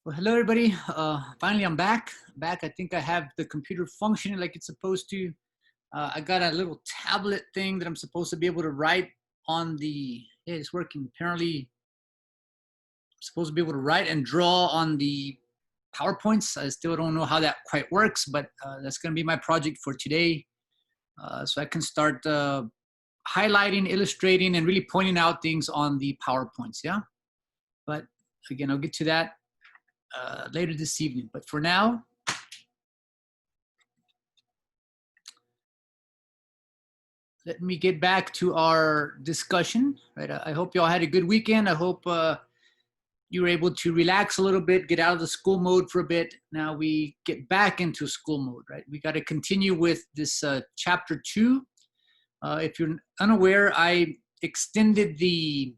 Well, hello everybody. Finally, I'm back. I think I have the computer functioning like it's supposed to. I got a little tablet thing that I'm supposed to be able to write on the. Yeah, it's working. Apparently, I'm supposed to be able to write and draw on the PowerPoints. I still don't know how that quite works, but that's going to be my project for today. So I can start highlighting, illustrating, and really pointing out things on the PowerPoints. Yeah. But again, I'll get to that later this evening. But for now, let me get back to our discussion. Right? I hope you all had a good weekend. I hope you were able to relax a little bit, get out of the school mode for a bit. Now we get back into school mode, right? We got to continue with this chapter 2. If you're unaware, I extended the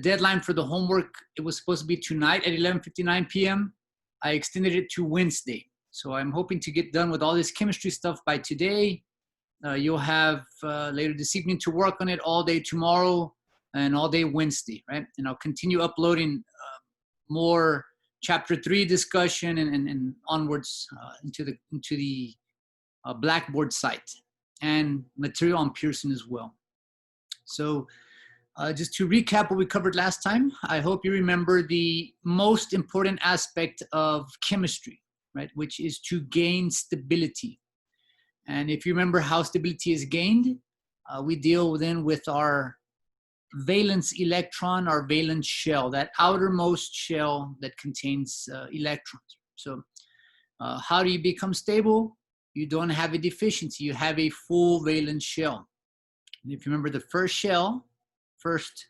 deadline for the homework. It was supposed to be tonight at 11:59 p.m. I extended it to Wednesday. So I'm hoping to get done with all this chemistry stuff by today. You'll have later this evening to work on it all day tomorrow and all day Wednesday, right? And I'll continue uploading more chapter 3 discussion and onwards into the Blackboard site and material on Pearson as well. So just to recap what we covered last time, I hope you remember the most important aspect of chemistry, right? Which is to gain stability. And if you remember how stability is gained, we deal then with our valence electron, our valence shell, that outermost shell that contains electrons. So how do you become stable? You don't have a deficiency, you have a full valence shell. And if you remember the first shell, first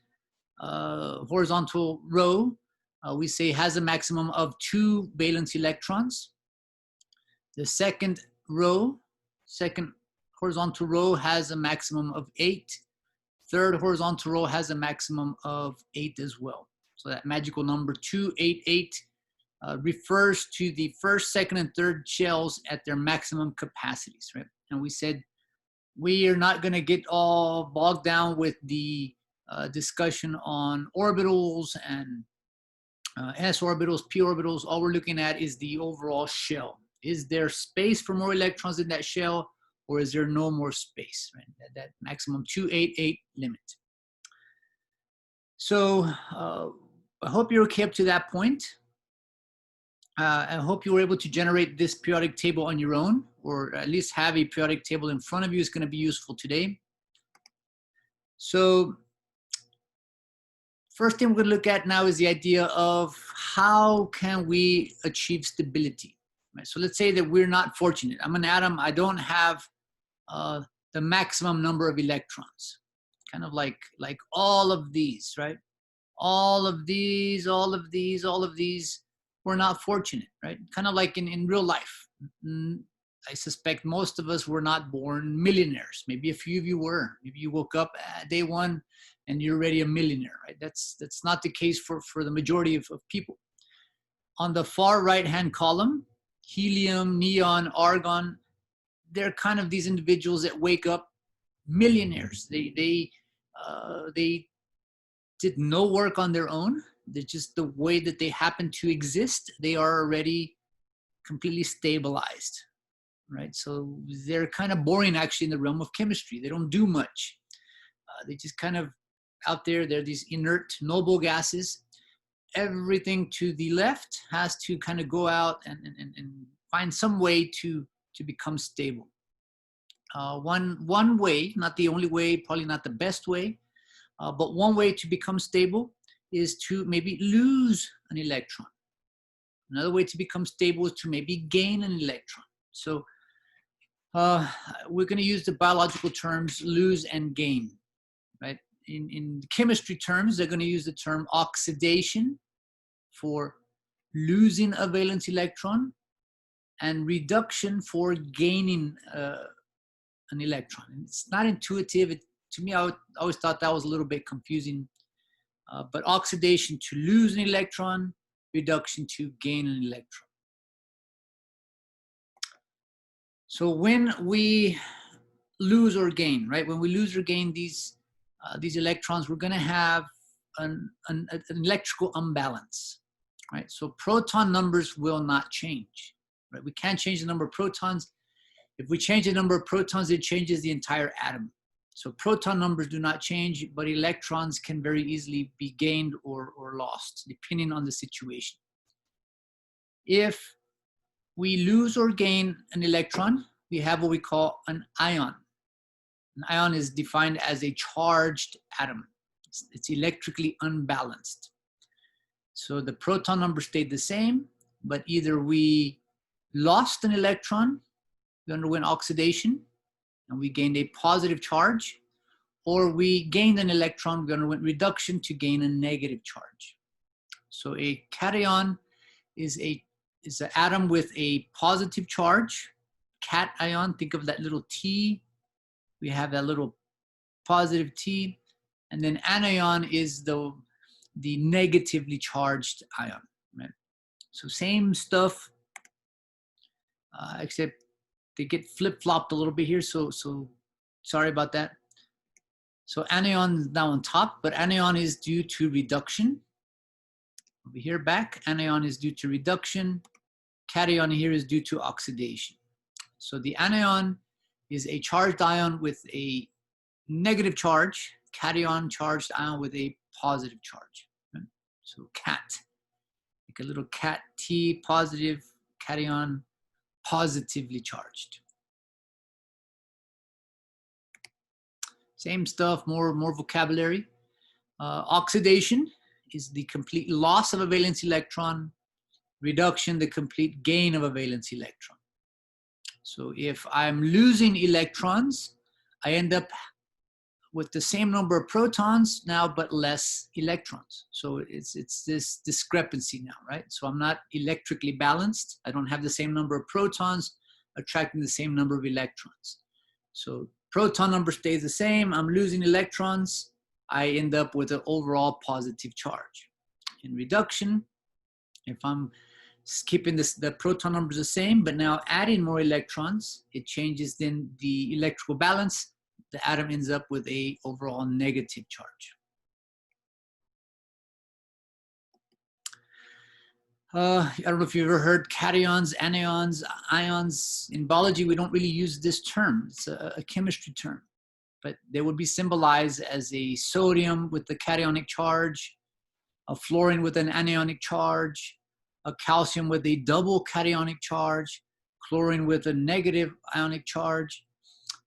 horizontal row, we say has a maximum of 2 valence electrons. The second row, second horizontal row has a maximum of 8. Third horizontal row has a maximum of 8 as well. So that magical number 288 refers to the first, second, and third shells at their maximum capacities, right? And we said we are not going to get all bogged down with the discussion on orbitals and s orbitals, p orbitals. All we're looking at is the overall shell. Is there space for more electrons in that shell, or is there no more space, right? That maximum 288 limit. So I hope you're okay up to that point. I hope you were able to generate this periodic table on your own, or at least have a periodic table in front of you. Is going to be useful today. So first thing we're going to look at now is the idea of how can we achieve stability. Right? So let's say that we're not fortunate. I'm an atom. I don't have the maximum number of electrons. Kind of like all of these, right? All of these, all of these, all of these. We're not fortunate, right? Kind of like in real life. I suspect most of us were not born millionaires. Maybe a few of you were. Maybe you woke up day one and you're already a millionaire, right? That's not the case for the majority of people. On the far right-hand column, helium, neon, argon, they're kind of these individuals that wake up millionaires. They did no work on their own. They're just the way that they happen to exist. They are already completely stabilized, right? So they're kind of boring actually in the realm of chemistry. They don't do much. They just kind of out there, they're these inert noble gases. Everything to the left has to kind of go out and find some way to become stable. One way, not the only way, probably not the best way, but one way to become stable is to maybe lose an electron. Another way to become stable is to maybe gain an electron. So we're going to use the biological terms lose and gain, right? In chemistry terms, they're going to use the term oxidation for losing a valence electron and reduction for gaining an electron. And it's not intuitive. To me, I always thought that was a little bit confusing. But oxidation to lose an electron, reduction to gain an electron. So when we lose or gain, right? When we lose or gain these electrons, we're going to have an electrical imbalance. right? So proton numbers will not change, right? We can't change the number of protons. If we change the number of protons, it changes the entire atom. So proton numbers do not change, but electrons can very easily be gained or lost, depending on the situation. If we lose or gain an electron, we have what we call an ion. An ion is defined as a charged atom. It's electrically unbalanced. So the proton number stayed the same, but either we lost an electron, we underwent oxidation, and we gained a positive charge, or we gained an electron, we underwent reduction to gain a negative charge. So a cation is an atom with a positive charge. Cation, think of that little T. We have that little positive T. And then anion is the negatively charged ion, right? So same stuff, except they get flip-flopped a little bit here. So sorry about that. So anion is now on top, but anion is due to reduction. Over here back, anion is due to reduction. Cation here is due to oxidation. So the anion is a charged ion with a negative charge, cation charged ion with a positive charge. Right? So cat, like a little cat, T, positive, cation, positively charged. Same stuff, more vocabulary. Oxidation is the complete loss of a valence electron. Reduction, the complete gain of a valence electron. So if I'm losing electrons, I end up with the same number of protons now, but less electrons. So it's this discrepancy now, right? So I'm not electrically balanced. I don't have the same number of protons attracting the same number of electrons. So proton number stays the same. I'm losing electrons. I end up with an overall positive charge. In reduction, if I'm keeping the proton numbers the same, but now adding more electrons, it changes then the electrical balance. The atom ends up with a overall negative charge. I don't know if you've ever heard cations, anions, ions. In biology, we don't really use this term. It's a chemistry term, but they would be symbolized as a sodium with the cationic charge, a fluorine with an anionic charge, a calcium with a double cationic charge, chlorine with a negative ionic charge.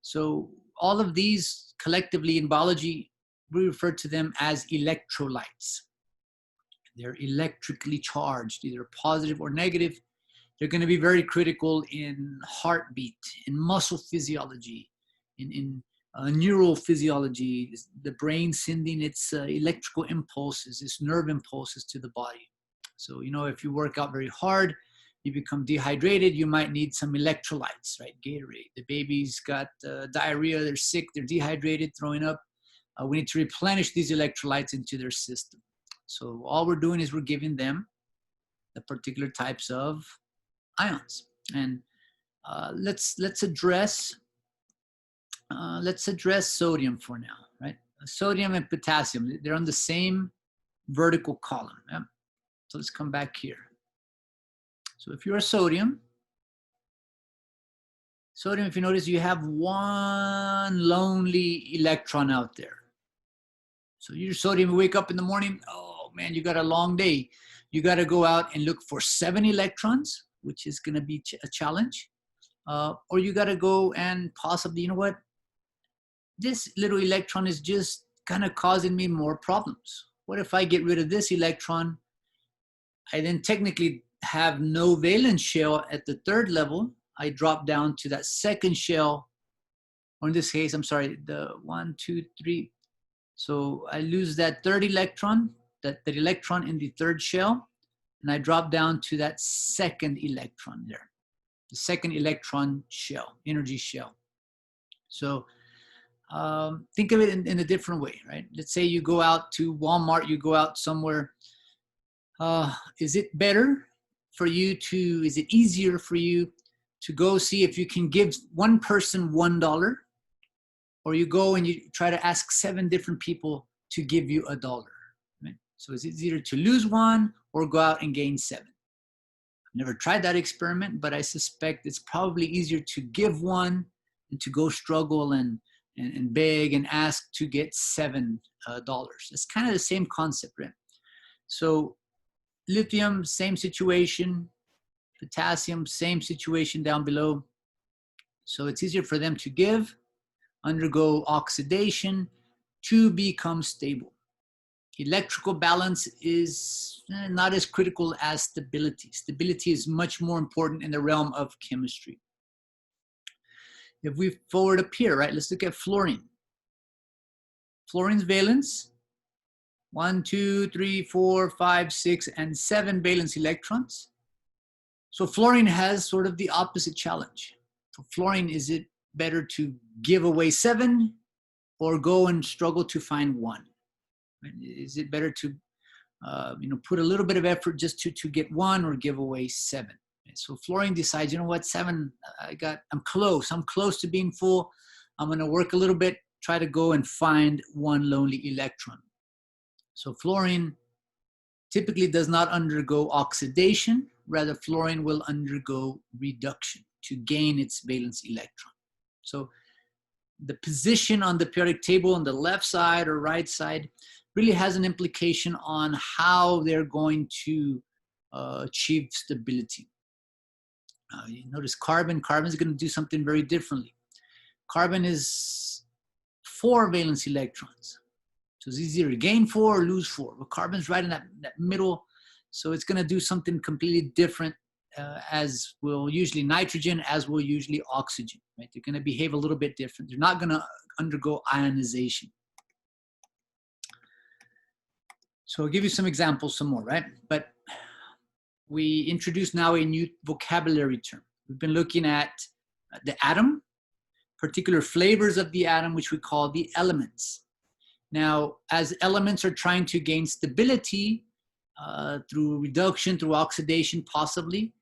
So all of these collectively in biology, we refer to them as electrolytes. They're electrically charged, either positive or negative. They're going to be very critical in heartbeat, in muscle physiology, in neural physiology, the brain sending its electrical impulses, its nerve impulses to the body. So, you know, if you work out very hard, you become dehydrated, you might need some electrolytes, right? Gatorade. The baby's got diarrhea, they're sick, they're dehydrated, throwing up. We need to replenish these electrolytes into their system. So all we're doing is we're giving them the particular types of ions. And let's address sodium for now, right? Sodium and potassium, they're on the same vertical column. Yeah? So let's come back here. So if you're a sodium, if you notice, you have one lonely electron out there. So you're sodium, you wake up in the morning, oh man, you got a long day. You got to go out and look for 7 electrons, which is going to be a challenge. Or you got to go and possibly, you know what? This little electron is just kind of causing me more problems. What if I get rid of this electron? I then technically have no valence shell at the 3rd level. I drop down to that 2nd shell, or in this case, I'm sorry, the 1, 2, 3. So I lose that 3rd electron, that electron in the 3rd shell, and I drop down to that 2nd electron there, the 2nd electron shell, energy shell. So think of it in a different way, right? Let's say you go out to Walmart, you go out somewhere. Is it better for you to, is it easier for you to go see if you can give one person $1, or you go and you try to ask 7 different people to give you $1, right? So it's either to lose 1 or go out and gain 7. I've never tried that experiment, but I suspect it's probably easier to give 1 than to go struggle and beg and ask to get $7. It's kind of the same concept, right? So lithium, same situation. Potassium, same situation down below. So it's easier for them to give, undergo oxidation, to become stable. Electrical balance is not as critical as stability. Stability is much more important in the realm of chemistry. If we forward up here, right, let's look at fluorine. Fluorine's valence, 1, 2, 3, 4, 5, 6, and 7 valence electrons. So fluorine has sort of the opposite challenge. For fluorine, is it better to give away 7 or go and struggle to find 1? Is it better to put a little bit of effort just to get 1 or give away 7? So fluorine decides, you know what, 7, I'm close to being full. I'm gonna work a little bit, try to go and find 1 lonely electron. So fluorine typically does not undergo oxidation. Rather, fluorine will undergo reduction to gain its valence electron. So the position on the periodic table on the left side or right side really has an implication on how they're going to achieve stability. You notice carbon is going to do something very differently. Carbon is 4 valence electrons. So it's easier to gain 4 or lose 4. But carbon's right in that middle. So it's going to do something completely different as will usually nitrogen, as will usually oxygen. Right? They're going to behave a little bit different. They're not going to undergo ionization. So I'll give you some examples, some more, right? But we introduce now a new vocabulary term. We've been looking at the atom, particular flavors of the atom, which we call the elements. Now, as elements are trying to gain stability through reduction, through oxidation, possibly,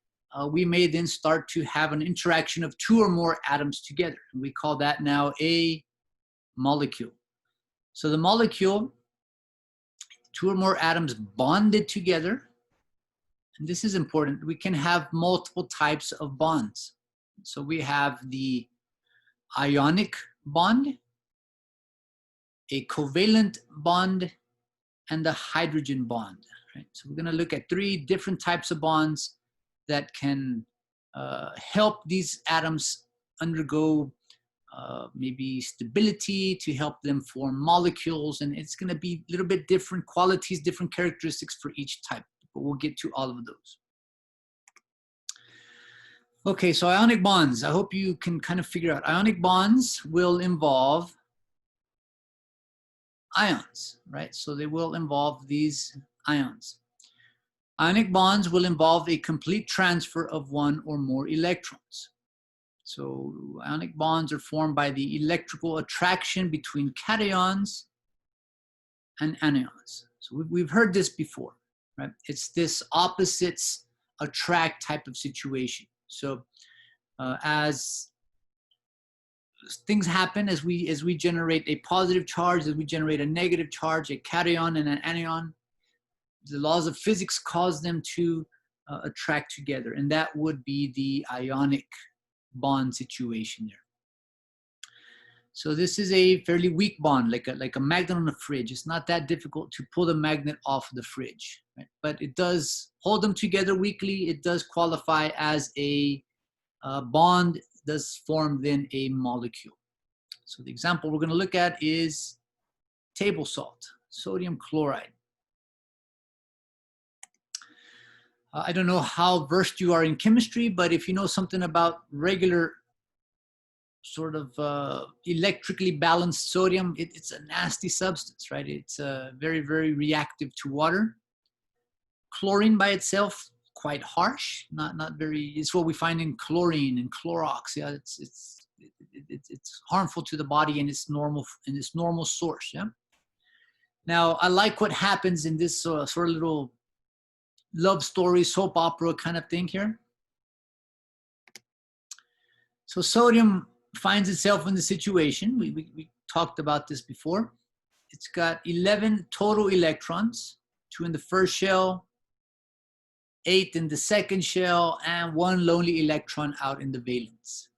we may then start to have an interaction of 2 or more atoms together. We call that now a molecule. So the molecule, 2 or more atoms bonded together. And this is important. We can have multiple types of bonds. So we have the ionic bond, a covalent bond, and the hydrogen bond. Right? So we're going to look at 3 different types of bonds that can help these atoms undergo maybe stability, to help them form molecules. And it's going to be a little bit different qualities, different characteristics for each type. But we'll get to all of those. Okay, so ionic bonds. I hope you can kind of figure out. Ionic bonds will involve ions, right? So they will involve these ions. Ionic bonds will involve a complete transfer of 1 or more electrons. So ionic bonds are formed by the electrical attraction between cations and anions. So we've heard this before, right? It's this opposites attract type of situation. So as things happen, as we generate a positive charge, as we generate a negative charge, a cation and an anion, the laws of physics cause them to attract together, and that would be the ionic bond situation there. So this is a fairly weak bond, like a magnet on a fridge. It's not that difficult to pull the magnet off the fridge, right? But it does hold them together weakly. It does qualify as a bond, does form then a molecule. So the example we're going to look at is table salt, sodium chloride. I don't know how versed you are in chemistry, but if you know something about regular sort of electrically balanced sodium, it's a nasty substance, right? It's very, very reactive to water. Chlorine by itself, quite harsh, not very, it's what we find in chlorine and Clorox. Yeah, it's harmful to the body in its normal source, yeah? Now, I like what happens in this sort of little love story, soap opera kind of thing here. So sodium finds itself in the situation. We talked about this before. It's got 11 total electrons. 2 in the first shell, 8 in the second shell, and 1 lonely electron out in the valence.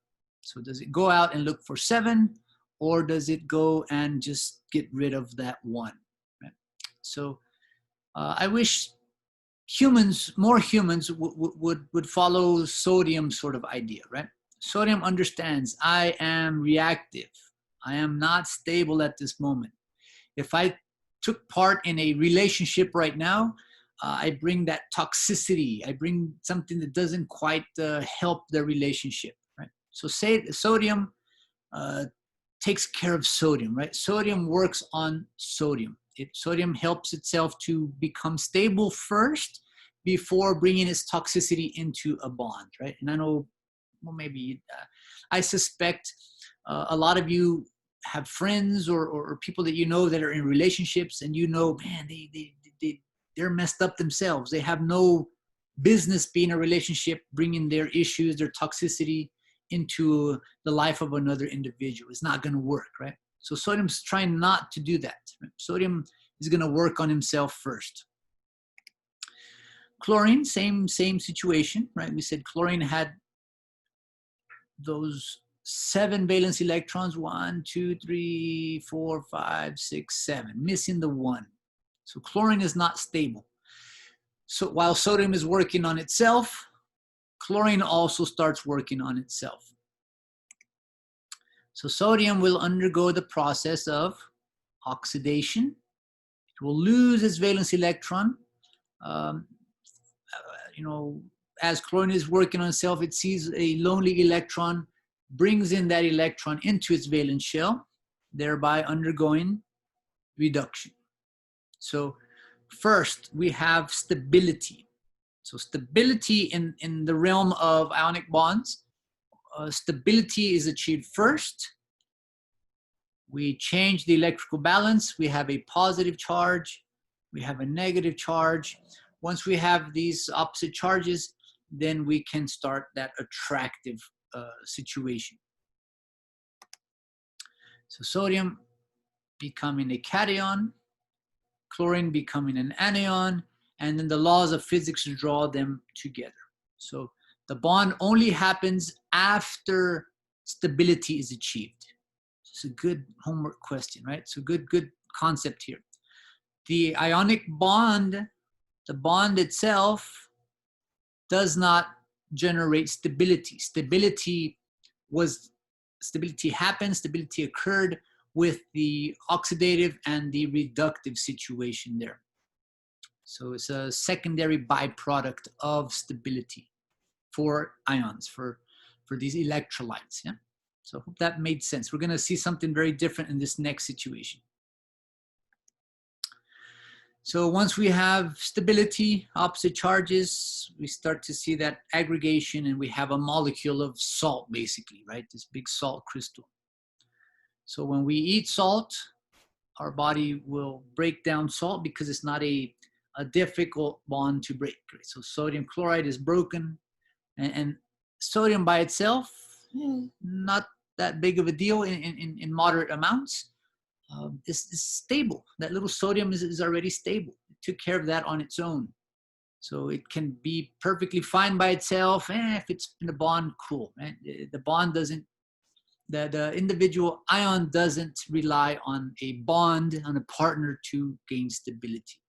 So does it go out and look for 7, or does it go and just get rid of that 1? Right? So I wish more humans would follow sodium sort of idea, right? Sodium understands I am reactive. I am not stable at this moment. If I took part in a relationship right now, I bring that toxicity. I bring something that doesn't quite help the relationship, right? So say sodium takes care of sodium, right? Sodium works on sodium. Sodium helps itself to become stable first before bringing its toxicity into a bond, right? And I know, well, maybe I suspect a lot of you have friends or people that you know that are in relationships, and you know, man, they're messed up themselves. They have no business being in a relationship, bringing their issues, their toxicity into the life of another individual. It's not going to work, right? So sodium's trying not to do that. Right? Sodium is going to work on himself first. Chlorine, same situation, right? We said chlorine had those 7 valence electrons, 1, 2, 3, 4, 5, 6, 7, missing the 1. So chlorine is not stable. So while sodium is working on itself, chlorine also starts working on itself. So sodium will undergo the process of oxidation. It will lose its valence electron. As chlorine is working on itself, it sees a lonely electron, brings in that electron into its valence shell, thereby undergoing reduction. So first, we have stability. So stability in the realm of ionic bonds, stability is achieved first. We change the electrical balance. We have a positive charge. We have a negative charge. Once we have these opposite charges, then we can start that attractive situation. So sodium becoming a cation, chlorine becoming an anion, and then the laws of physics draw them together. So the bond only happens after stability is achieved. It's a good homework question, right? So good concept here. The ionic bond, the bond itself, does not generate stability. Stability happened, stability occurred with the oxidative and the reductive situation there. So it's a secondary byproduct of stability for ions, for these electrolytes. Yeah. So I hope that made sense. We're going to see something very different in this next situation. So once we have stability, opposite charges, we start to see that aggregation, and we have a molecule of salt, basically, right? This big salt crystal. So when we eat salt, our body will break down salt because it's not a difficult bond to break. Right? So sodium chloride is broken, and sodium by itself, not that big of a deal in moderate amounts. Is stable. That little sodium is already stable. It took care of that on its own. So it can be perfectly fine by itself. If it's in a bond, cool. Right? The bond doesn't, the individual ion doesn't rely on a bond, on a partner to gain stability.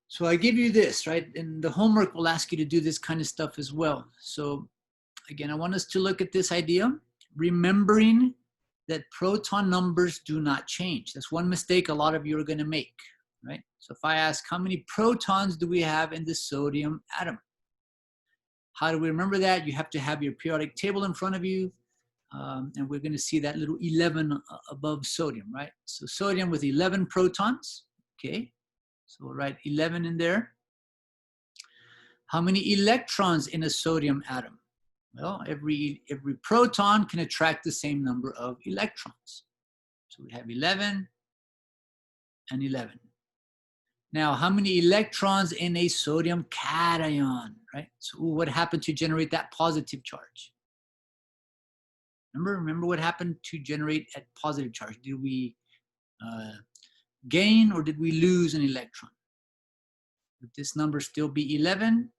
So I give you this, right? And the homework will ask you to do this kind of stuff as well. So again, I want us to look at this idea, remembering that proton numbers do not change. That's one mistake a lot of you are going to make, right? So if I ask, how many protons do we have in the sodium atom? How do we remember that? You have to have your periodic table in front of you, and we're going to see that little 11 above sodium, right? So sodium with 11 protons, okay? So we'll write 11 in there. How many electrons in a sodium atom? Well, every proton can attract the same number of electrons. So we have 11 and 11. Now, how many electrons in a sodium cation, right? So what happened to generate that positive charge? Remember what happened to generate a positive charge? Did we gain or did we lose an electron? Would this number still be 11?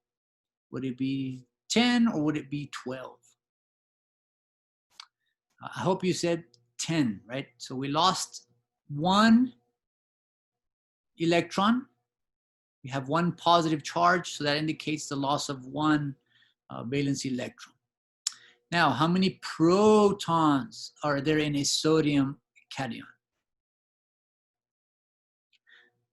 Would it be 10 or would it be 12? I hope you said 10, right? So we lost one electron. We have one positive charge, so that indicates the loss of one valence electron. Now, how many protons are there in a sodium cation?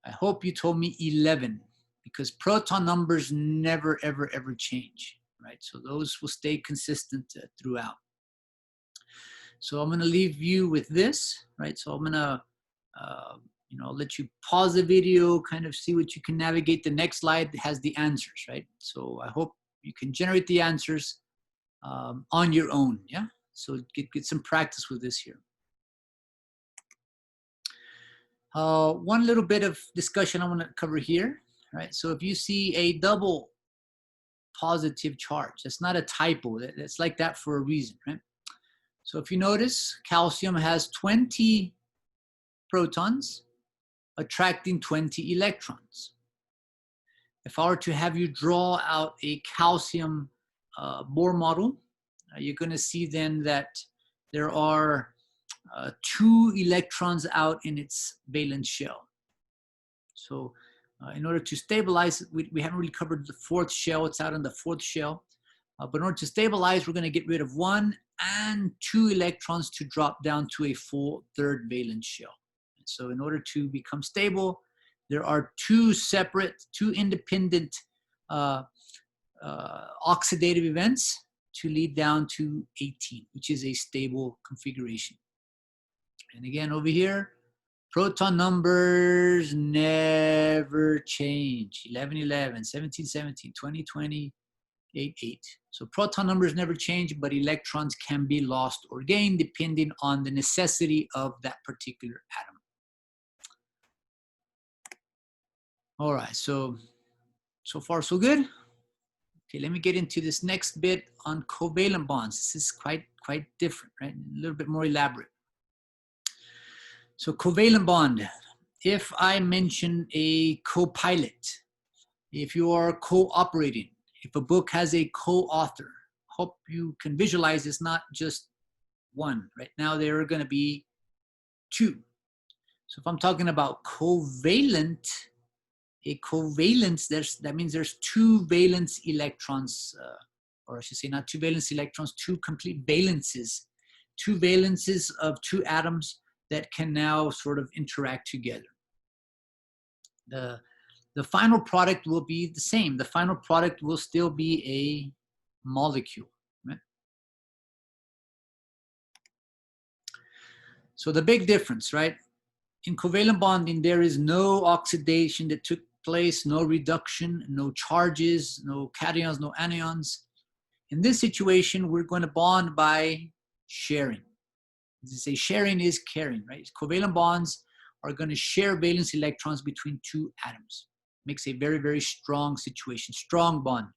I hope you told me 11, because proton numbers never, ever, ever change, right? So those will stay consistent throughout. So I'm going to leave you with this, right? So I'm going to, let you pause the video, kind of see what you can navigate. The next slide has the answers, right? So I hope you can generate the answers on your own, yeah? So get some practice with this here. One little bit of discussion I want to cover here, right? So if you see a double positive charge, that's not a typo. That's like that for a reason, right? So if you notice, calcium has 20 protons attracting 20 electrons. If I were to have you draw out a calcium Bohr model, you're going to see then that there are 2 electrons out in its valence shell. So in order to stabilize, we haven't really covered the 4th shell. It's out in the 4th shell. But in order to stabilize, we're going to get rid of 1 and 2 electrons to drop down to a full 3rd valence shell. So in order to become stable, there are 2 separate, 2 independent oxidative events to lead down to 18, which is a stable configuration. And again, over here, proton numbers never change. 11, 11, 17, 17, 20, 20, 8, 8. So proton numbers never change, but electrons can be lost or gained depending on the necessity of that particular atom. All right, so far so good. Okay, let me get into this next bit on covalent bonds. This is quite different, right? A little bit more elaborate. So covalent bond, if I mention a co-pilot, if you are cooperating, if a book has a co-author, hope you can visualize it's not just one. Right now there are going to be 2. So if I'm talking about covalent, a covalence, that means there's 2 valence electrons, or I should say not 2 valence electrons, 2 complete valences, 2 valences of 2 atoms that can now sort of interact together. The final product will be the same. The final product will still be a molecule, right? So the big difference, right? In covalent bonding, there is no oxidation that took place, no reduction, no charges, no cations, no anions. In this situation, we're going to bond by sharing. As I say, sharing is caring, right? Covalent bonds are going to share valence electrons between 2 atoms. Makes a very, very strong situation, strong bond.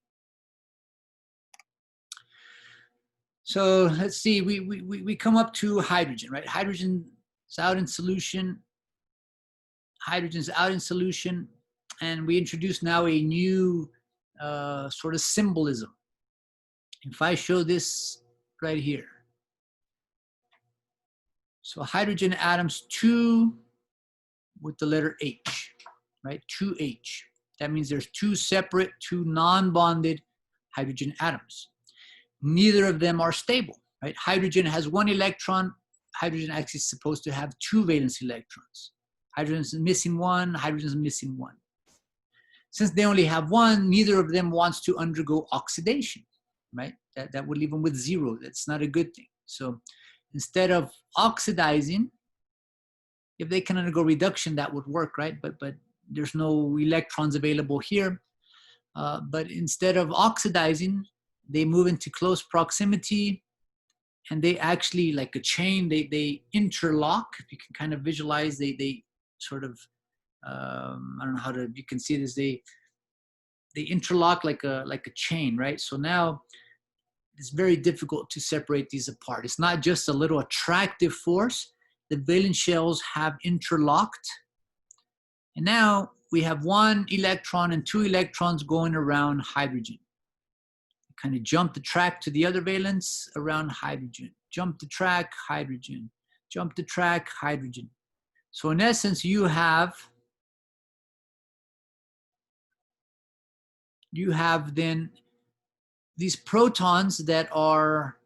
So let's see, we come up to hydrogen, right? Hydrogen is out in solution. Hydrogen's out in solution. And we introduce now a new sort of symbolism. If I show this right here. So hydrogen atoms 2 with the letter H, right? 2H. That means there's 2 separate, 2 non-bonded hydrogen atoms. Neither of them are stable, right? Hydrogen has 1 electron. Hydrogen actually is supposed to have 2 valence electrons. Hydrogen is missing 1, hydrogen is missing 1. Since they only have 1, neither of them wants to undergo oxidation, right? That would leave them with 0. That's not a good thing. So instead of oxidizing, if they can undergo reduction, that would work, right? But there's no electrons available here. But instead of oxidizing, they move into close proximity, and they actually, like a chain, they interlock. If you can kind of visualize, they sort of, I don't know how to, you can see this, they interlock like a chain, right? So now it's very difficult to separate these apart. It's not just a little attractive force. The valence shells have interlocked, And now we have 1 electron and 2 electrons going around hydrogen. Kind of jump the track to the other valence around hydrogen. Jump the track, hydrogen. Jump the track, hydrogen. So in essence, you have then these protons that are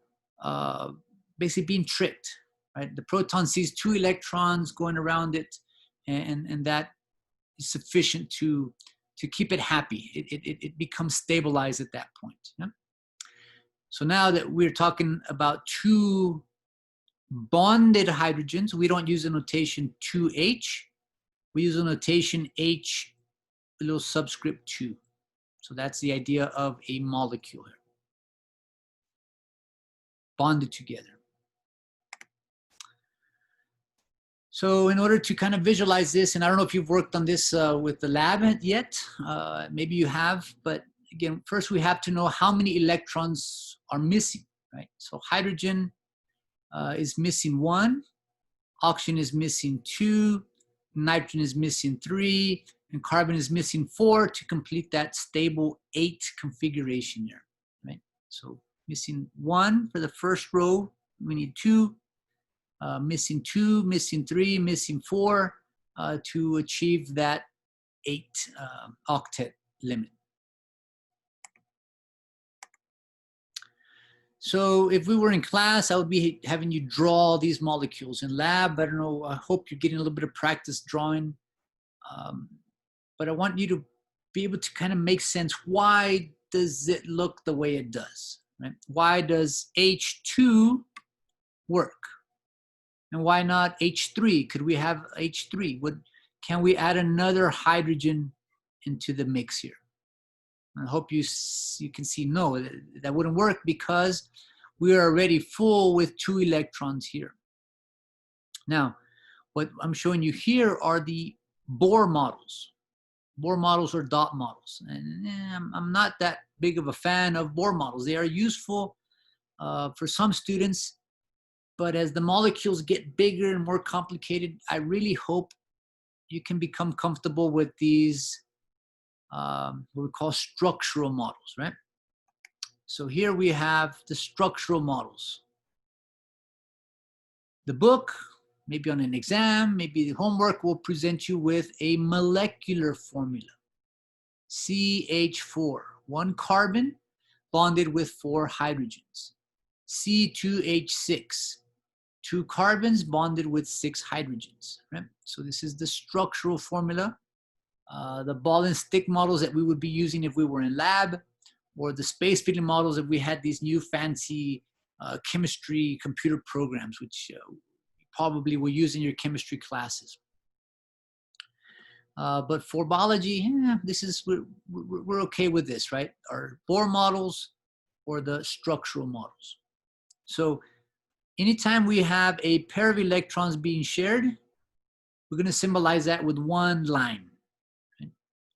basically being tricked, right? The proton sees 2 electrons going around it, and that is sufficient to keep it happy. It becomes stabilized at that point. Yeah? So now that we're talking about 2 bonded hydrogens, we don't use a notation 2H. We use a notation H, a little subscript 2. So that's the idea of a molecule here. Bonded together. So in order to kind of visualize this, and I don't know if you've worked on this with the lab yet, maybe you have, but again, first we have to know how many electrons are missing, right? So hydrogen is missing 1, oxygen is missing 2, nitrogen is missing 3, and carbon is missing 4 to complete that stable 8 configuration there, right? So missing 1 for the first row, we need 2, missing 2, missing 3, missing 4 to achieve that 8 octet limit. So if we were in class, I would be having you draw these molecules. In lab, I don't know, I hope you're getting a little bit of practice drawing. But I want you to be able to kind of make sense. Why does it look the way it does? Right? Why does H2 work? And why not H3? Could we have H3? Can we add another hydrogen into the mix here? I hope you can see no, that wouldn't work because we are already full with 2 electrons here. Now, what I'm showing you here are the Bohr models. Bohr models or dot models. And I'm not that big of a fan of Bohr models. They are useful for some students, but as the molecules get bigger and more complicated, I really hope you can become comfortable with these what we call structural models, right? So here we have the structural models. The book, maybe on an exam, maybe the homework will present you with a molecular formula. CH4, 1 carbon bonded with 4 hydrogens. C2H6, 2 carbons bonded with 6 hydrogens, right? So this is the structural formula. The ball and stick models that we would be using if we were in lab, or the space filling models if we had these new fancy chemistry computer programs, which you probably will use in your chemistry classes. But for biology, we're okay with this, right? Our Bohr models or the structural models. So anytime we have a pair of electrons being shared, we're going to symbolize that with 1 line.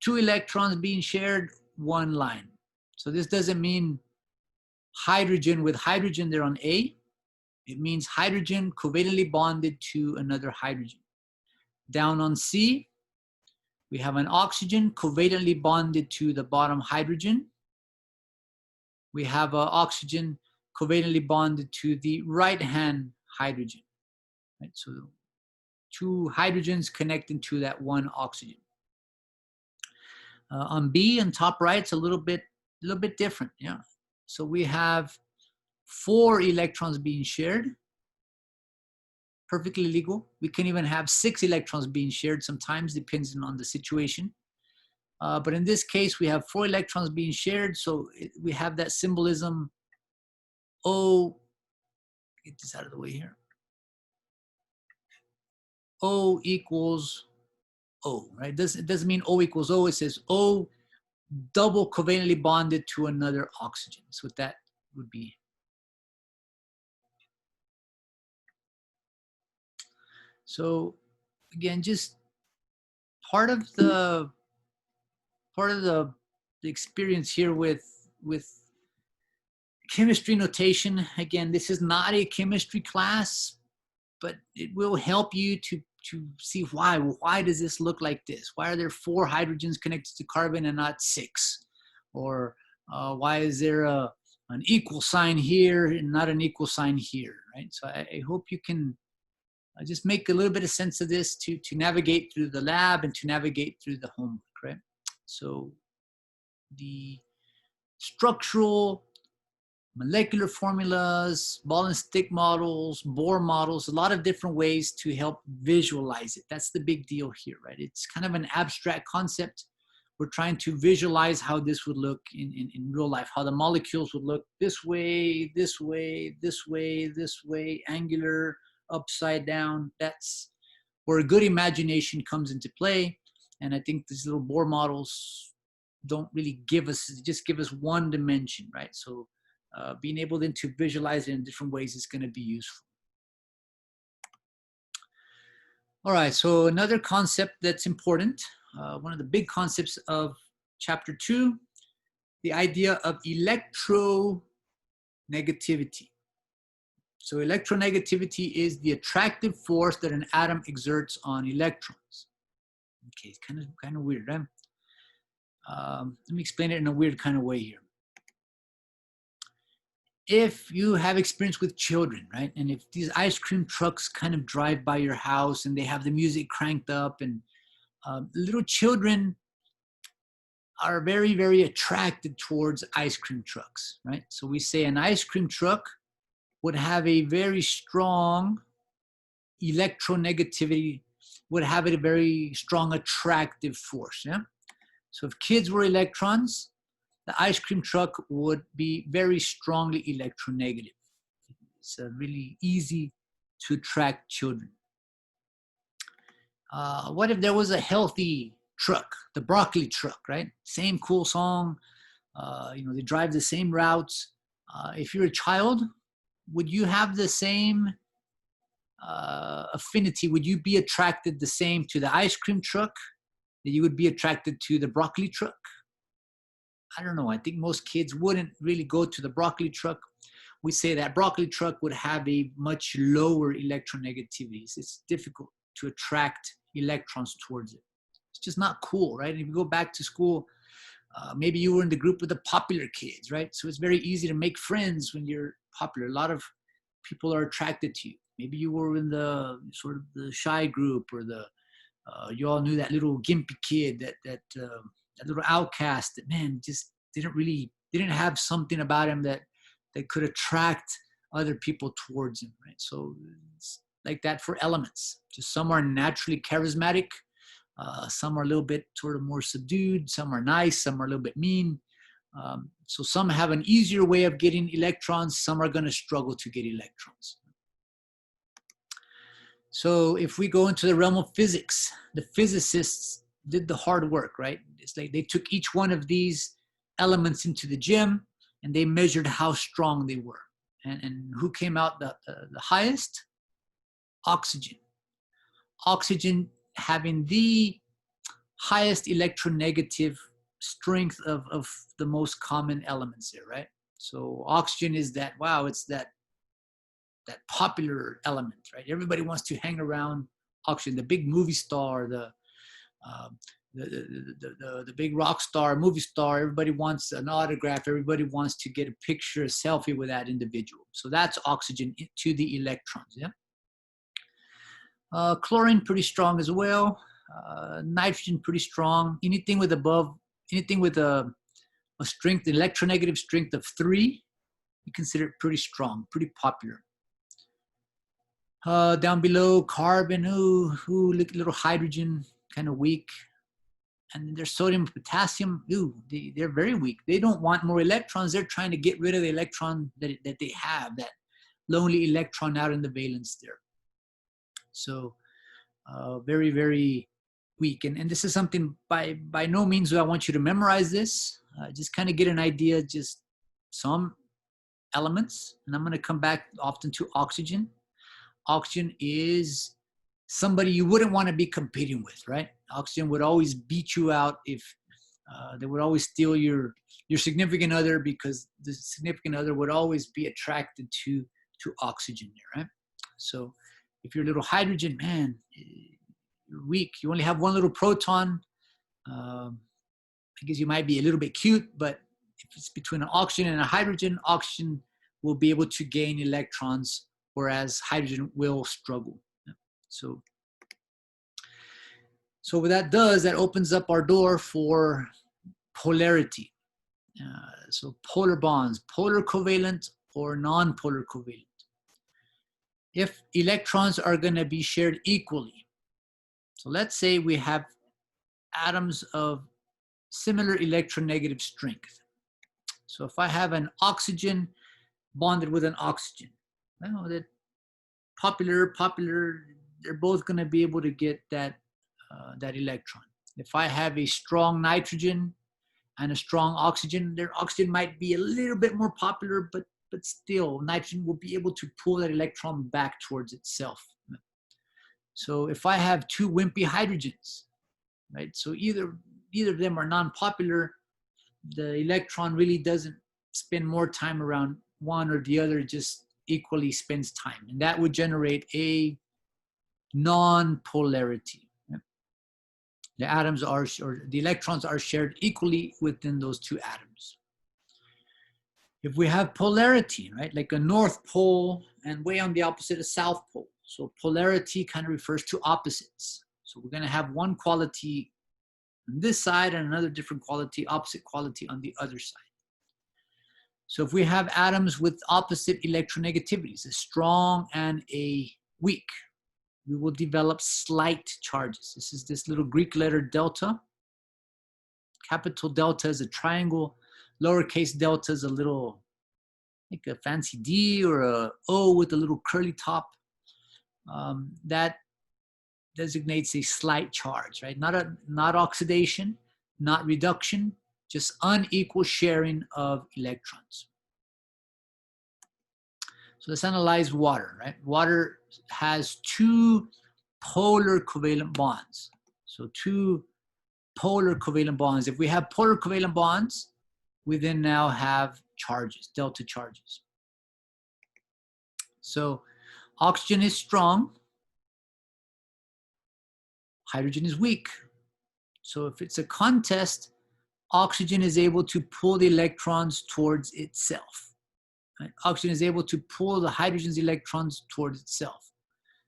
2 electrons being shared, 1 line. So this doesn't mean hydrogen with hydrogen, they're on A. It means hydrogen covalently bonded to another hydrogen. Down on C, we have an oxygen covalently bonded to the bottom hydrogen. We have an oxygen covalently bonded to the right-hand hydrogen. Right? So 2 hydrogens connecting to that 1 oxygen. On B, on top right, it's a little bit different. Yeah. So we have 4 electrons being shared. Perfectly legal. We can even have 6 electrons being shared sometimes, depending on the situation. But in this case, we have 4 electrons being shared. So we have that symbolism O. Get this out of the way here. O equals O, right? It doesn't mean O equals O. It says O double covalently bonded to another oxygen. So what that would be. So again, just part of the experience here with chemistry notation. Again, this is not a chemistry class, but it will help you see why. Well, why does this look like this? Why are there 4 hydrogens connected to carbon and not 6? Or why is there an equal sign here and not an equal sign here, right? So I hope you can just make a little bit of sense of this to navigate through the lab and to navigate through the homework, right? So the structural, molecular formulas, ball and stick models, Bohr models, a lot of different ways to help visualize it. That's the big deal here, right? It's kind of an abstract concept. We're trying to visualize how this would look in real life, how the molecules would look this way, this way, this way, this way, angular, upside down. That's where a good imagination comes into play. And I think these little Bohr models don't really give us, just give us one dimension, right? So being able then to visualize it in different ways is going to be useful. All right, so another concept that's important, one of the big concepts of chapter 2, the idea of electronegativity. So electronegativity is the attractive force that an atom exerts on electrons. Okay, it's kind of weird, right? Let me explain it in a weird kind of way here. If you have experience with children, right? And if these ice cream trucks kind of drive by your house and they have the music cranked up, and little children are very, very attracted towards ice cream trucks, right? So we say an ice cream truck would have a very strong electronegativity, would have a very strong attractive force, yeah? So if kids were electrons, the ice cream truck would be very strongly electronegative. It's really easy to attract children. What if there was a healthy truck, the broccoli truck, right? Same cool song, they drive the same routes. If you're a child, would you have the same affinity? Would you be attracted the same to the ice cream truck that you would be attracted to the broccoli truck? I don't know. I think most kids wouldn't really go to the broccoli truck. We say that broccoli truck would have a much lower electronegativity. It's difficult to attract electrons towards it. It's just not cool, right? And if you go back to school, maybe you were in the group with the popular kids, right? So it's very easy to make friends when you're popular. A lot of people are attracted to you. Maybe you were in the sort of the shy group, or the you all knew that little gimpy kid, that little outcast that, man, just didn't have something about him that could attract other people towards him, right? So it's like that for elements. Just some are naturally charismatic, some are a little bit sort of more subdued, some are nice, some are a little bit mean. So some have an easier way of getting electrons, some are going to struggle to get electrons. So if we go into the realm of physics, the physicists did the hard work, right? It's like they took each one of these elements into the gym and they measured how strong they were. And who came out the highest? Oxygen. Oxygen having the highest electronegative strength of the most common elements there, right? So oxygen is that, wow, it's that popular element, right? Everybody wants to hang around oxygen, the big movie star, the big rock star, movie star. Everybody wants an autograph. Everybody wants to get a picture, a selfie with that individual. So that's oxygen to the electrons, yeah? Chlorine, pretty strong as well. Nitrogen, pretty strong. Anything with a strength, electronegative strength of 3, you consider it pretty strong, pretty popular. Down below, carbon, little hydrogen, kind of weak. And there's sodium, potassium, they're very weak. They don't want more electrons. They're trying to get rid of the electron that they have, that lonely electron out in the valence there. So very, very weak. And this is something, by no means do I want you to memorize this. Just kind of get an idea, just some elements. And I'm going to come back often to oxygen. Oxygen is somebody you wouldn't want to be competing with, right? Oxygen would always beat you out if they would always steal your significant other, because the significant other would always be attracted to oxygen there, right? So if you're a little hydrogen, man, you're weak. You only have one little proton. I guess you might be a little bit cute, but if it's between an oxygen and a hydrogen, oxygen will be able to gain electrons, whereas hydrogen will struggle. So what that does, that opens up our door for polarity. So polar bonds, polar covalent or non-polar covalent. If electrons are going to be shared equally, so let's say we have atoms of similar electronegative strength. So if I have an oxygen bonded with an oxygen, well, that popular, they're both going to be able to get that electron. If I have a strong nitrogen and a strong oxygen, their oxygen might be a little bit more popular, but still nitrogen will be able to pull that electron back towards itself. So if I have two wimpy hydrogens, right? So either of them are non-popular, the electron really doesn't spend more time around one or the other, just equally spends time. And that would generate a non-polarity. The atoms are, or the electrons are shared equally within those two atoms. If we have polarity, right, like a north pole and way on the opposite, a south pole. So polarity kind of refers to opposites. So we're going to have one quality on this side and another different quality, opposite quality on the other side. So if we have atoms with opposite electronegativities, a strong and a weak, we will develop slight charges. This is this little Greek letter delta. Capital delta is a triangle. Lowercase delta is a little, like a fancy D or a O with a little curly top. That designates a slight charge, right? Not oxidation, not reduction, just unequal sharing of electrons. So let's analyze water, right? Water has two polar covalent bonds. So two polar covalent bonds. If we have polar covalent bonds, we then now have charges, delta charges. So oxygen is strong, hydrogen is weak. So if it's a contest, oxygen is able to pull the electrons towards itself. Right? Oxygen is able to pull the hydrogen's electrons towards itself.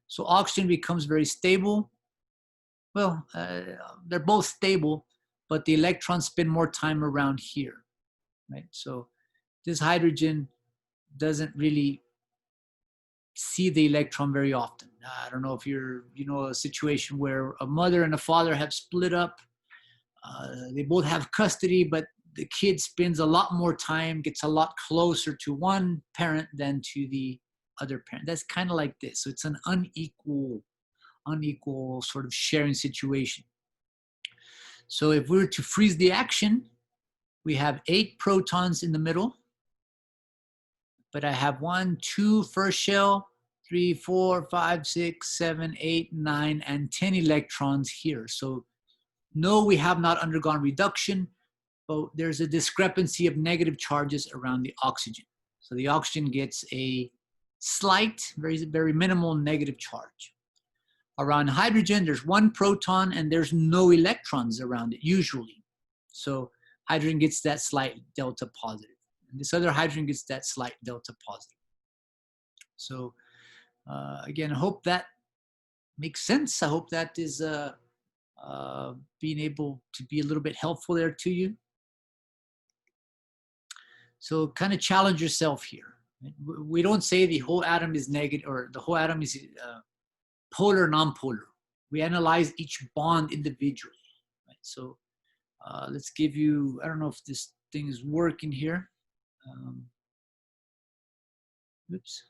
So oxygen becomes very stable. Well, they're both stable, but the electrons spend more time around here, right? So this hydrogen doesn't really see the electron very often. I don't know if you're, a situation where a mother and a father have split up. They both have custody, but the kid spends a lot more time, gets a lot closer to one parent than to the other parent. That's kind of like this. So it's an unequal sort of sharing situation. So if we were to freeze the action, we have 8 protons in the middle, but I have 1, 2 first shell, 3, 4, 5, 6, 7, 8, 9, and 10 electrons here. So no, we have not undergone reduction, but there's a discrepancy of negative charges around the oxygen. So the oxygen gets a slight, very, very minimal negative charge. Around hydrogen, there's 1 proton and there's no electrons around it usually. So hydrogen gets that slight delta positive. And this other hydrogen gets that slight delta positive. So again, I hope that makes sense. I hope that is being able to be a little bit helpful there to you. So kind of challenge yourself here. We don't say the whole atom is negative or the whole atom is polar, non-polar. We analyze each bond individually. Right? So let's give you, I don't know if this thing is working here. Oops.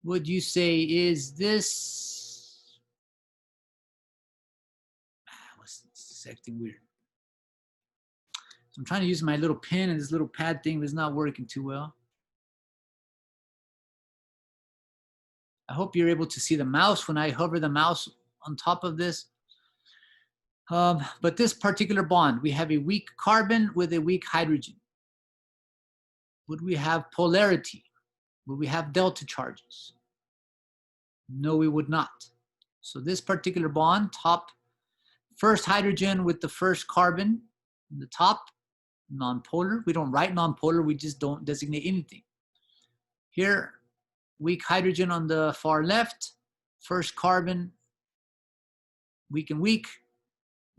Would you say is this, what's this acting weird? So I'm trying to use my little pen and this little pad thing is not working too well. I hope you're able to see the mouse when I hover the mouse on top of this. But this particular bond, we have a weak carbon with a weak hydrogen. Would we have polarity? Would we have delta charges? No, we would not. So this particular bond, top first hydrogen with the first carbon in the top, nonpolar. We don't write nonpolar, we just don't designate anything. Here, weak hydrogen on the far left, first carbon, weak and weak,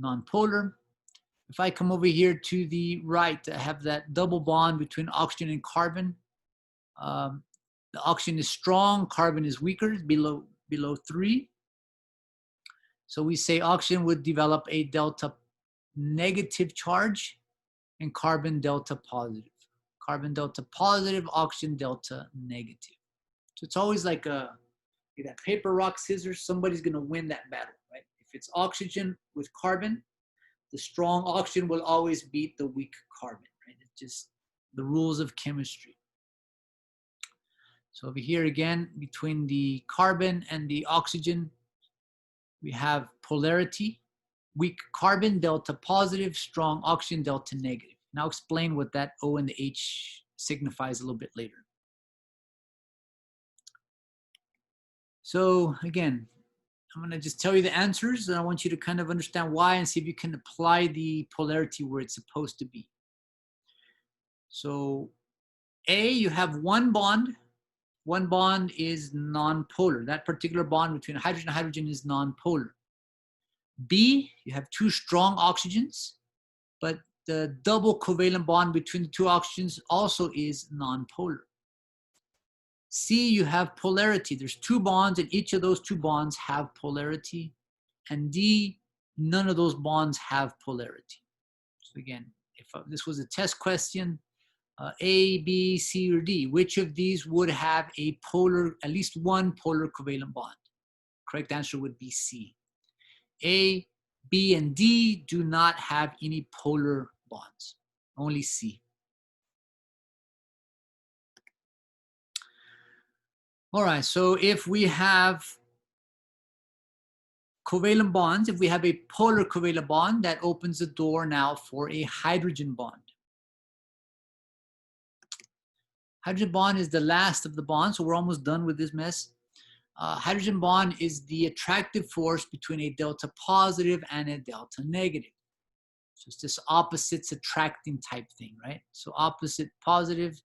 nonpolar. If I come over here to the right, I have that double bond between oxygen and carbon. The oxygen is strong, carbon is weaker, below 3. So we say oxygen would develop a delta negative charge and carbon delta positive. Carbon delta positive, oxygen delta negative. So it's always like that paper, rock, scissors, somebody's gonna win that battle, right? If it's oxygen with carbon, the strong oxygen will always beat the weak carbon, right? It's just the rules of chemistry. So over here again, between the carbon and the oxygen, we have polarity, weak carbon, delta positive, strong oxygen, delta negative. And I'll explain what that O and the H signifies a little bit later. So again, I'm gonna just tell you the answers, and I want you to kind of understand why and see if you can apply the polarity where it's supposed to be. So A, you have one bond. One bond is nonpolar. That particular bond between hydrogen and hydrogen is nonpolar. B, you have two strong oxygens, but the double covalent bond between the two oxygens also is nonpolar. C, you have polarity. There's two bonds, and each of those two bonds have polarity. And D, none of those bonds have polarity. So again, if this was a test question, A, B, C, or D, which of these would have a polar, at least one polar covalent bond? Correct answer would be C. A, B, and D do not have any polar bonds, only C. All right, so if we have covalent bonds, if we have a polar covalent bond, that opens the door now for a hydrogen bond. Hydrogen bond is the last of the bonds, so we're almost done with this mess. Hydrogen bond is the attractive force between a delta positive and a delta negative. So it's this opposites attracting type thing, right? So opposite positive,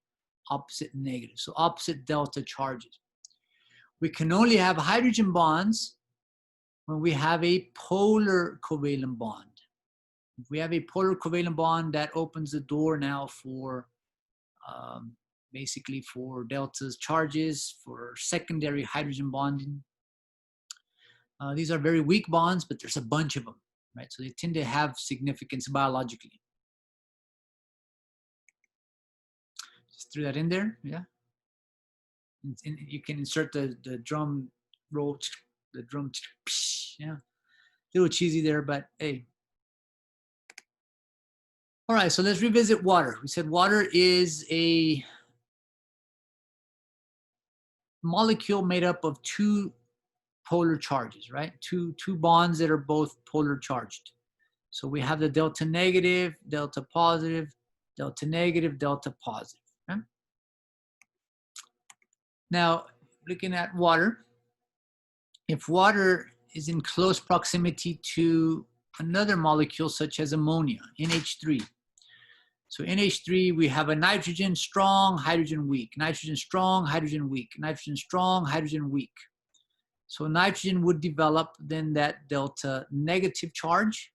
opposite negative. So opposite delta charges. We can only have hydrogen bonds when we have a polar covalent bond. If we have a polar covalent bond, that opens the door now for basically for delta charges, for secondary hydrogen bonding. These are very weak bonds, but there's a bunch of them, right? So they tend to have significance biologically. Just threw that in there, yeah. And you can insert the drum roll, the drum, yeah. A little cheesy there, but hey. All right, so let's revisit water. We said water is a molecule made up of two polar charges, right? Two bonds that are both polar charged. So we have the delta negative, delta positive, delta negative, delta positive. Okay? Now, looking at water, if water is in close proximity to another molecule such as ammonia, NH3. So NH3, we have a nitrogen strong, hydrogen weak, nitrogen strong, hydrogen weak, nitrogen strong, hydrogen weak. So nitrogen would develop then that delta negative charge,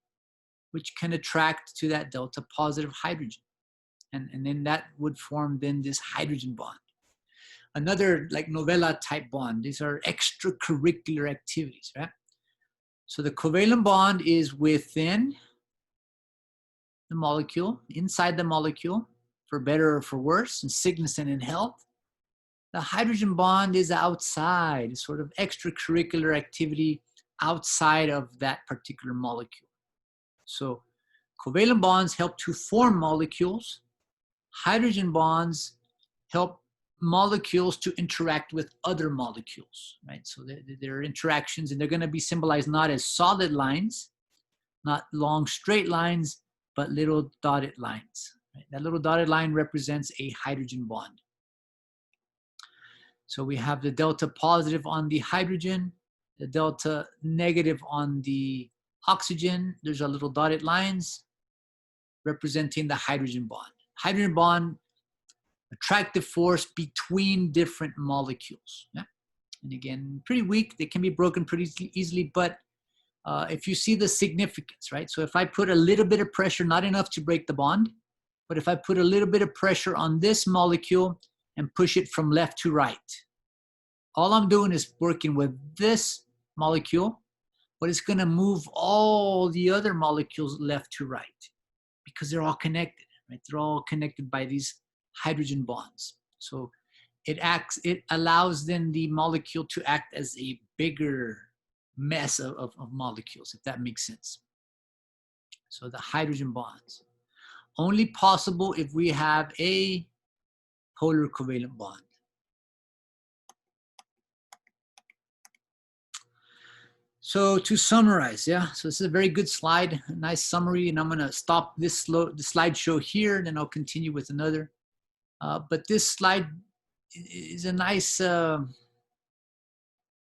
which can attract to that delta positive hydrogen. And then that would form then this hydrogen bond. Another like novella type bond. These are extracurricular activities, right? So the covalent bond is within the molecule, inside the molecule, for better or for worse, in sickness and in health. The hydrogen bond is outside, sort of extracurricular activity outside of that particular molecule. So covalent bonds help to form molecules. Hydrogen bonds help molecules to interact with other molecules, right? So there are interactions, and they're going to be symbolized not as solid lines, not long straight lines, but little dotted lines. Right? That little dotted line represents a hydrogen bond. So we have the delta positive on the hydrogen, the delta negative on the oxygen. There's our little dotted lines representing the hydrogen bond. Hydrogen bond, attractive force between different molecules. Yeah? And again, pretty weak. They can be broken pretty easily, but if you see the significance, right? So if I put a little bit of pressure, not enough to break the bond, but if I put a little bit of pressure on this molecule and push it from left to right, all I'm doing is working with this molecule, but it's going to move all the other molecules left to right because they're all connected, right? They're all connected by these hydrogen bonds. So it allows then the molecule to act as a bigger mess of molecules, if that makes sense. So the hydrogen bonds, only possible if we have a polar covalent bond. So to summarize, yeah, so this is a very good slide, a nice summary, and I'm gonna stop the slideshow here, and then I'll continue with another. But this slide is a nice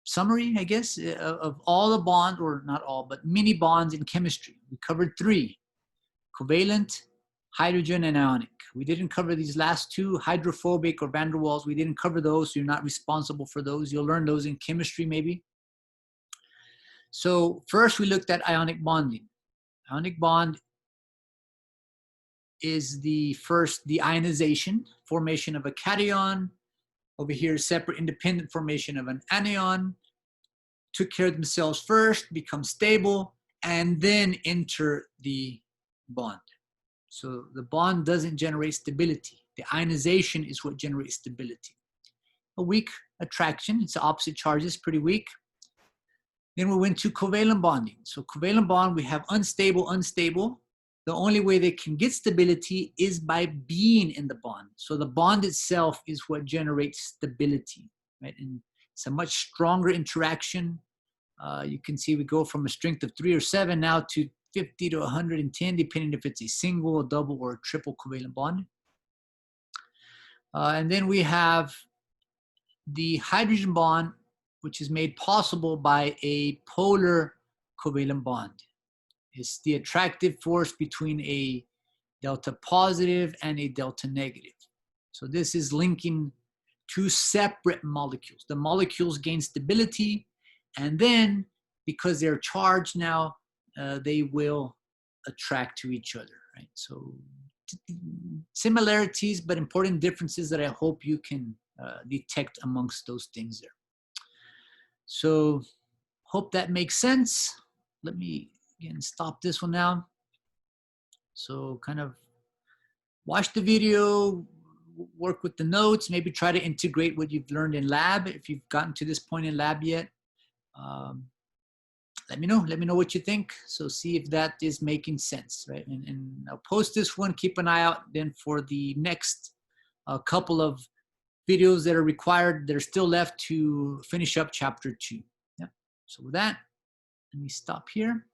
summary, I guess, of all the bonds, or not all, but many bonds in chemistry. We covered 3, covalent, hydrogen, and ionic. We didn't cover these last 2, hydrophobic or van der Waals. We didn't cover those, so you're not responsible for those. You'll learn those in chemistry maybe. So first we looked at ionic bonding. Ionic bond is the ionization, formation of a cation. Over here, separate independent formation of an anion. Took care of themselves first, become stable, and then enter the bond. So the bond doesn't generate stability. The ionization is what generates stability. A weak attraction, it's the opposite charges, pretty weak. Then we went to covalent bonding. So covalent bond, we have unstable, unstable. The only way they can get stability is by being in the bond. So the bond itself is what generates stability, right? And it's a much stronger interaction. You can see we go from a strength of 3 or 7 now to 50 to 110, depending if it's a single, a double, or a triple covalent bond. And then we have the hydrogen bond, which is made possible by a polar covalent bond. It's the attractive force between a delta positive and a delta negative. So this is linking 2 separate molecules. The molecules gain stability, and then because they're charged now, they will attract to each other, right? So similarities, but important differences that I hope you can detect amongst those things there. So hope that makes sense. Let me again stop this one now. So kind of watch the video, work with the notes, maybe try to integrate what you've learned in lab if you've gotten to this point in lab yet. Let me know what you think. So see if that is making sense, right? And I'll post this one, keep an eye out then for the next couple of videos that are required, that are still left to finish up chapter 2. Yeah. So with that, let me stop here.